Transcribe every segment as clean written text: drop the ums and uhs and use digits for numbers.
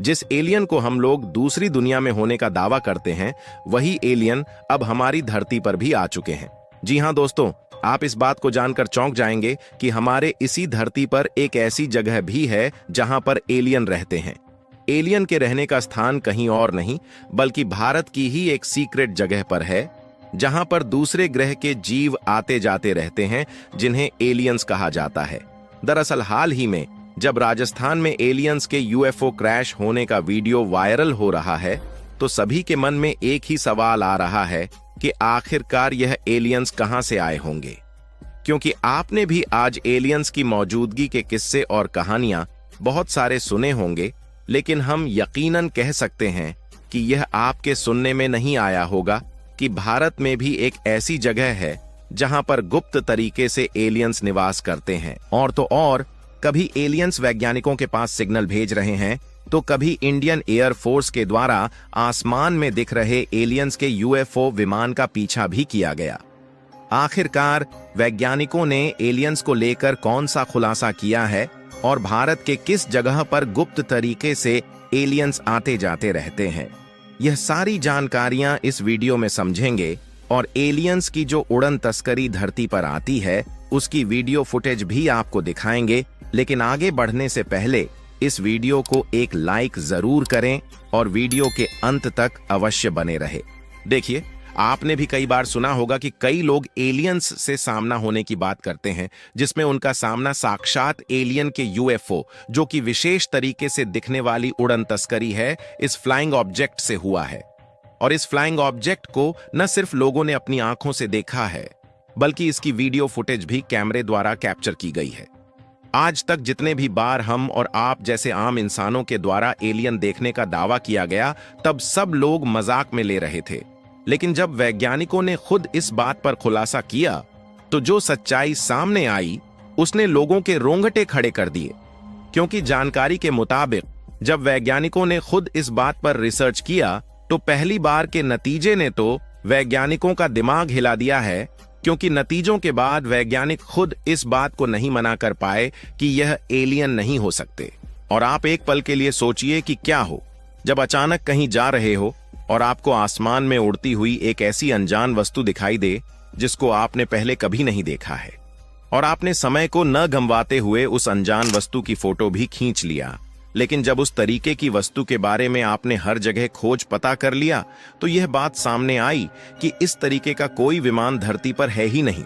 जिस एलियन को हम लोग दूसरी दुनिया में होने का दावा करते हैं, वही एलियन अब हमारी धरती पर भी आ चुके हैं। जी हाँ दोस्तों, आप इस बात को जानकर चौंक जाएंगे कि हमारे इसी धरती पर एक ऐसी जगह भी है जहां पर एलियन रहते हैं। एलियन के रहने का स्थान कहीं और नहीं बल्कि भारत की ही एक सीक्रेट जगह पर है, जहां पर दूसरे ग्रह के जीव आते जाते रहते हैं, जिन्हें एलियंस कहा जाता है। दरअसल हाल ही में जब राजस्थान में एलियंस के यूएफओ क्रैश होने का वीडियो वायरल हो रहा है, तो सभी के मन में एक ही सवाल आ रहा है कि आखिरकार यह एलियंस कहां से आए होंगे। क्योंकि आपने भी आज एलियंस की मौजूदगी के किस्से और कहानियां बहुत सारे सुने होंगे, लेकिन हम यकीनन कह सकते हैं कि यह आपके सुनने में नहीं आया होगा कि भारत में भी एक ऐसी जगह है जहां पर गुप्त तरीके से एलियंस निवास करते हैं। और तो और, कभी एलियंस वैज्ञानिकों के पास सिग्नल भेज रहे हैं, तो कभी इंडियन एयर फोर्स के द्वारा आसमान में दिख रहे एलियंस के यूएफओ विमान का पीछा भी किया गया। आखिरकार वैज्ञानिकों ने एलियंस को लेकर कौन सा खुलासा किया है और भारत के किस जगह पर गुप्त तरीके से एलियंस आते जाते रहते हैं, यह सारी जानकारियां इस वीडियो में समझेंगे। और एलियंस की जो उड़न तस्करी धरती पर आती है, उसकी वीडियो फुटेज भी आपको दिखाएंगे। लेकिन आगे बढ़ने से पहले इस वीडियो को एक लाइक जरूर करें और वीडियो के अंत तक अवश्य बने रहे। देखिए, आपने भी कई बार सुना होगा कि कई लोग एलियंस से सामना होने की बात करते हैं, जिसमें उनका सामना साक्षात एलियन के यूएफओ, जो कि विशेष तरीके से दिखने वाली उड़न तस्करी है, इस फ्लाइंग ऑब्जेक्ट से हुआ है। और इस फ्लाइंग ऑब्जेक्ट को न सिर्फ लोगों ने अपनी आंखों से देखा है, बल्कि इसकी वीडियो फुटेज भी कैमरे द्वारा कैप्चर की गई है। आज तक जितने भी बार हम और आप जैसे आम इंसानों के द्वारा एलियन देखने का दावा किया गया, तब सब लोग मजाक में ले रहे थे। लेकिन जब वैज्ञानिकों ने खुद इस बात पर खुलासा किया, तो जो सच्चाई सामने आई उसने लोगों के रोंगटे खड़े कर दिए। क्योंकि जानकारी के मुताबिक जब वैज्ञानिकों ने खुद इस बात पर रिसर्च किया, तो पहली बार के नतीजे ने तो वैज्ञानिकों का दिमाग हिला दिया है। क्योंकि नतीजों के बाद वैज्ञानिक खुद इस बात को नहीं मना कर पाए कि यह एलियन नहीं हो सकते। और आप एक पल के लिए सोचिए कि क्या हो जब अचानक कहीं जा रहे हो और आपको आसमान में उड़ती हुई एक ऐसी अनजान वस्तु दिखाई दे जिसको आपने पहले कभी नहीं देखा है, और आपने समय को न गंवाते हुए उस अनजान वस्तु की फोटो भी खींच लिया। लेकिन जब उस तरीके की वस्तु के बारे में आपने हर जगह खोज पता कर लिया, तो यह बात सामने आई कि इस तरीके का कोई विमान धरती पर है ही नहीं।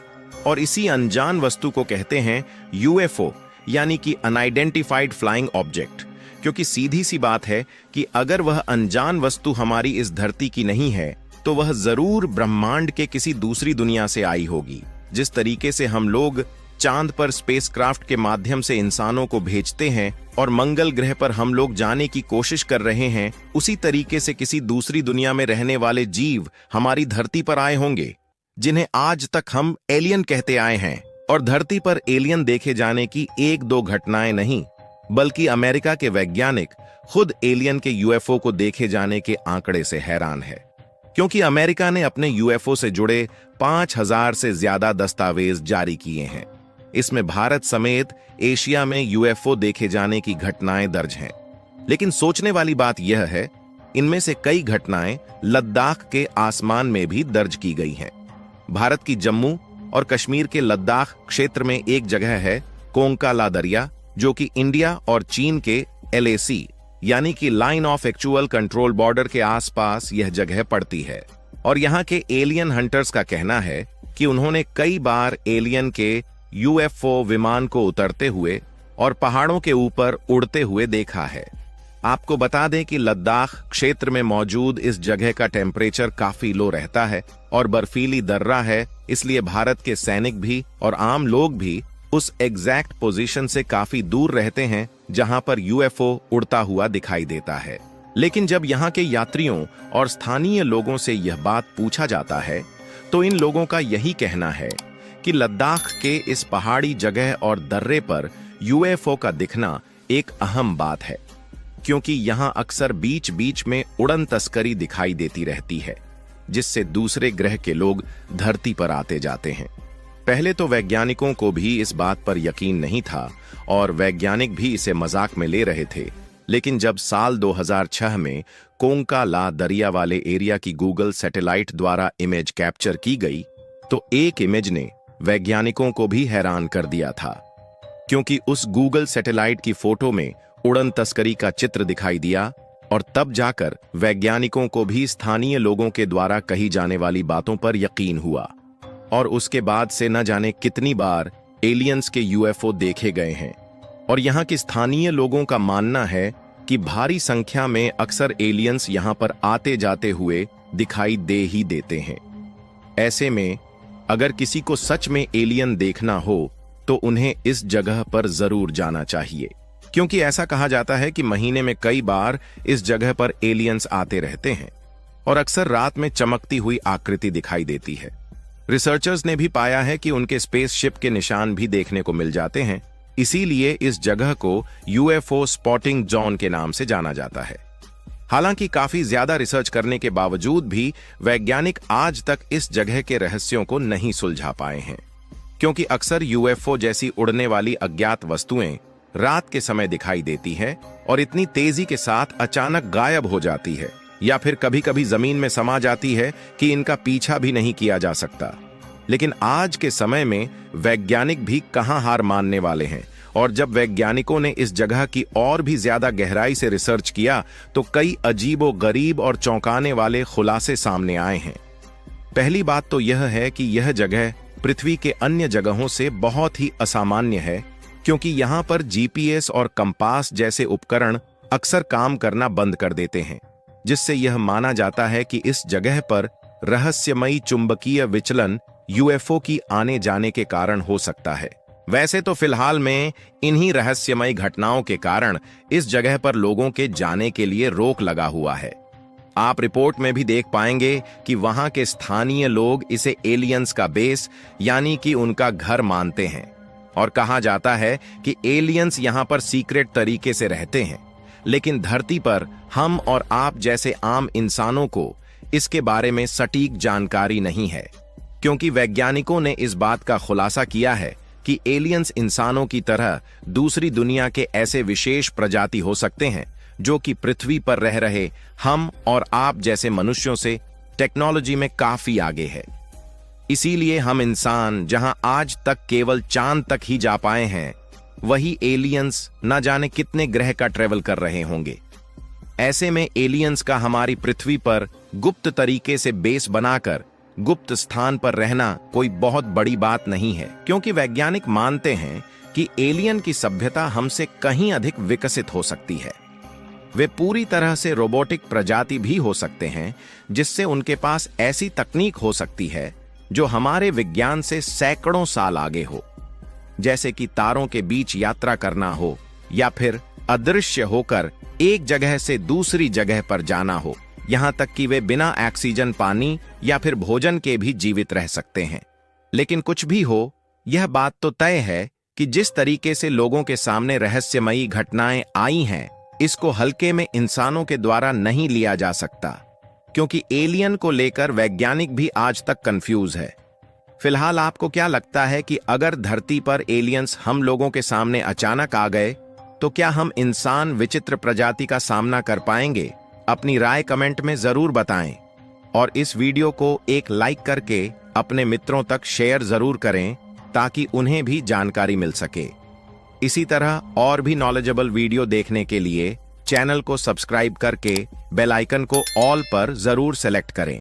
और इसी अनजान वस्तु को कहते हैं यूएफओ, यानी कि अनआइडेंटिफाइड फ्लाइंग ऑब्जेक्ट। क्योंकि सीधी सी बात है कि अगर वह अनजान वस्तु हमारी इस धरती की नहीं है, तो वह जरूर ब्रह्मांड के किसी दूसरी दुनिया से आई होगी। जिस तरीके से हम लोग चांद पर स्पेसक्राफ्ट के माध्यम से इंसानों को भेजते हैं और मंगल ग्रह पर हम लोग जाने की कोशिश कर रहे हैं, उसी तरीके से किसी दूसरी दुनिया में रहने वाले जीव हमारी धरती पर आए होंगे, जिन्हें आज तक हम एलियन कहते आए हैं। और धरती पर एलियन देखे जाने की एक दो घटनाएं नहीं, बल्कि अमेरिका के वैज्ञानिक खुद एलियन के यूएफओ को देखे जाने के आंकड़े से हैरान है। क्योंकि अमेरिका ने अपने यूएफओ से जुड़े 5000 से ज्यादा दस्तावेज जारी किए हैं। इसमें भारत समेत एशिया में यूएफओ देखे जाने की घटनाएं दर्ज हैं। लेकिन सोचने वाली बात यह है, इनमें से कई घटनाएं लद्दाख के आसमान में भी दर्ज की गई हैं। भारत की जम्मू और कश्मीर के लद्दाख क्षेत्र में एक जगह है कोंका ला दरिया, जो कि इंडिया और चीन के एलएसी यानी कि line of actual control border के आसपास यह जगह पड़ती है। और यहाँ के एलियन हंटर्स का कहना है कि उन्होंने कई बार एलियन के यूएफओ विमान को उतरते हुए और पहाड़ों के ऊपर उड़ते हुए देखा है। आपको बता दें कि लद्दाख क्षेत्र में मौजूद इस जगह का टेम्परेचर काफी लो रहता है और बर्फीली दर्रा है, इसलिए भारत के सैनिक भी और आम लोग भी उस एग्जैक्ट पोजीशन से काफी दूर रहते हैं जहां पर यूएफओ उड़ता हुआ दिखाई देता है। लेकिन जब यहां के यात्रियों और स्थानीय लोगों से यह बात पूछा जाता है, तो इन लोगों का यही कहना है कि लद्दाख के इस पहाड़ी जगह और दर्रे पर यूएफओ का दिखना एक अहम बात है, क्योंकि यहां अक्सर बीच बीच में उड़न तस्करी दिखाई देती रहती है, जिससे दूसरे ग्रह के लोग धरती पर आते जाते हैं। पहले तो वैज्ञानिकों को भी इस बात पर यकीन नहीं था और वैज्ञानिक भी इसे मजाक में ले रहे थे। लेकिन जब साल 2006 में कोंका ला दरिया वाले एरिया की गूगल सैटेलाइट द्वारा इमेज कैप्चर की गई तो एक इमेज ने वैज्ञानिकों को भी हैरान कर दिया था, क्योंकि उस गूगल सैटेलाइट की फोटो में उड़न तस्करी का चित्र दिखाई दिया और तब जाकर वैज्ञानिकों को भी स्थानीय लोगों के द्वारा कही जाने वाली बातों पर यकीन हुआ। और उसके बाद से न जाने कितनी बार एलियंस के यूएफओ देखे गए हैं और यहाँ के स्थानीय लोगों का मानना है कि भारी संख्या में अक्सर एलियंस यहाँ पर आते जाते हुए दिखाई दे ही देते हैं। ऐसे में अगर किसी को सच में एलियन देखना हो तो उन्हें इस जगह पर जरूर जाना चाहिए, क्योंकि ऐसा कहा जाता है कि महीने में कई बार इस जगह पर एलियंस आते रहते हैं और अक्सर रात में चमकती हुई आकृति दिखाई देती है। रिसर्चर्स ने भी पाया है कि उनके स्पेसशिप के निशान भी देखने को मिल जाते हैं, इसीलिए इस जगह को यूएफओ स्पॉटिंग जोन के नाम से जाना जाता है। हालांकि काफी ज्यादा रिसर्च करने के बावजूद भी वैज्ञानिक आज तक इस जगह के रहस्यों को नहीं सुलझा पाए हैं, क्योंकि अक्सर यूएफओ जैसी उड़ने वाली अज्ञात वस्तुएं रात के समय दिखाई देती है और इतनी तेजी के साथ अचानक गायब हो जाती है या फिर कभी कभी जमीन में समा जाती है कि इनका पीछा भी नहीं किया जा सकता। लेकिन आज के समय में वैज्ञानिक भी कहां हार मानने वाले हैं, और जब वैज्ञानिकों ने इस जगह की और भी ज्यादा गहराई से रिसर्च किया तो कई अजीबो गरीब और चौंकाने वाले खुलासे सामने आए हैं। पहली बात तो यह है कि यह जगह पृथ्वी के अन्य जगहों से बहुत ही असामान्य है, क्योंकि यहाँ पर जीपीएस और कंपास जैसे उपकरण अक्सर काम करना बंद कर देते हैं, जिससे यह माना जाता है कि इस जगह पर रहस्यमयी चुंबकीय विचलन यूएफओ की आने जाने के कारण हो सकता है। वैसे तो फिलहाल में इन्हीं रहस्यमयी घटनाओं के कारण इस जगह पर लोगों के जाने के लिए रोक लगा हुआ है। आप रिपोर्ट में भी देख पाएंगे कि वहां के स्थानीय लोग इसे एलियंस का बेस यानी कि उनका घर मानते हैं और कहा जाता है कि एलियंस यहां पर सीक्रेट तरीके से रहते हैं, लेकिन धरती पर हम और आप जैसे आम इंसानों को इसके बारे में सटीक जानकारी नहीं है, क्योंकि वैज्ञानिकों ने इस बात का खुलासा किया है कि एलियंस इंसानों की तरह दूसरी दुनिया के ऐसे विशेष प्रजाति हो सकते हैं जो कि पृथ्वी पर रह रहे हम और आप जैसे मनुष्यों से टेक्नोलॉजी में काफी आगे है। इसीलिए हम इंसान जहां आज तक केवल चांद तक ही जा पाए हैं, वही एलियंस न जाने कितने ग्रह का ट्रेवल कर रहे होंगे। ऐसे में एलियंस का हमारी पृथ्वी पर गुप्त तरीके से बेस बनाकर गुप्त स्थान पर रहना कोई बहुत बड़ी बात नहीं है, क्योंकि वैज्ञानिक मानते हैं कि एलियन की सभ्यता हमसे कहीं अधिक विकसित हो सकती है। वे पूरी तरह से रोबोटिक प्रजाति भी हो सकते हैं, जिससे उनके पास ऐसी तकनीक हो सकती है जो हमारे विज्ञान से सैकड़ों साल आगे हो, जैसे कि तारों के बीच यात्रा करना हो या फिर अदृश्य होकर एक जगह से दूसरी जगह पर जाना हो, यहां तक कि वे बिना ऑक्सीजन, पानी या फिर भोजन के भी जीवित रह सकते हैं। लेकिन कुछ भी हो, यह बात तो तय है कि जिस तरीके से लोगों के सामने रहस्यमयी घटनाएं आई हैं, इसको हल्के में इंसानों के द्वारा नहीं लिया जा सकता, क्योंकि एलियन को लेकर वैज्ञानिक भी आज तक कंफ्यूज है। फिलहाल आपको क्या लगता है कि अगर धरती पर एलियंस हम लोगों के सामने अचानक आ गए तो क्या हम इंसान विचित्र प्रजाति का सामना कर पाएंगे? अपनी राय कमेंट में जरूर बताएं और इस वीडियो को एक लाइक करके अपने मित्रों तक शेयर जरूर करें ताकि उन्हें भी जानकारी मिल सके। इसी तरह और भी नॉलेजेबल वीडियो देखने के लिए चैनल को सब्सक्राइब करके बेल आइकन को ऑल पर जरूर सेलेक्ट करें।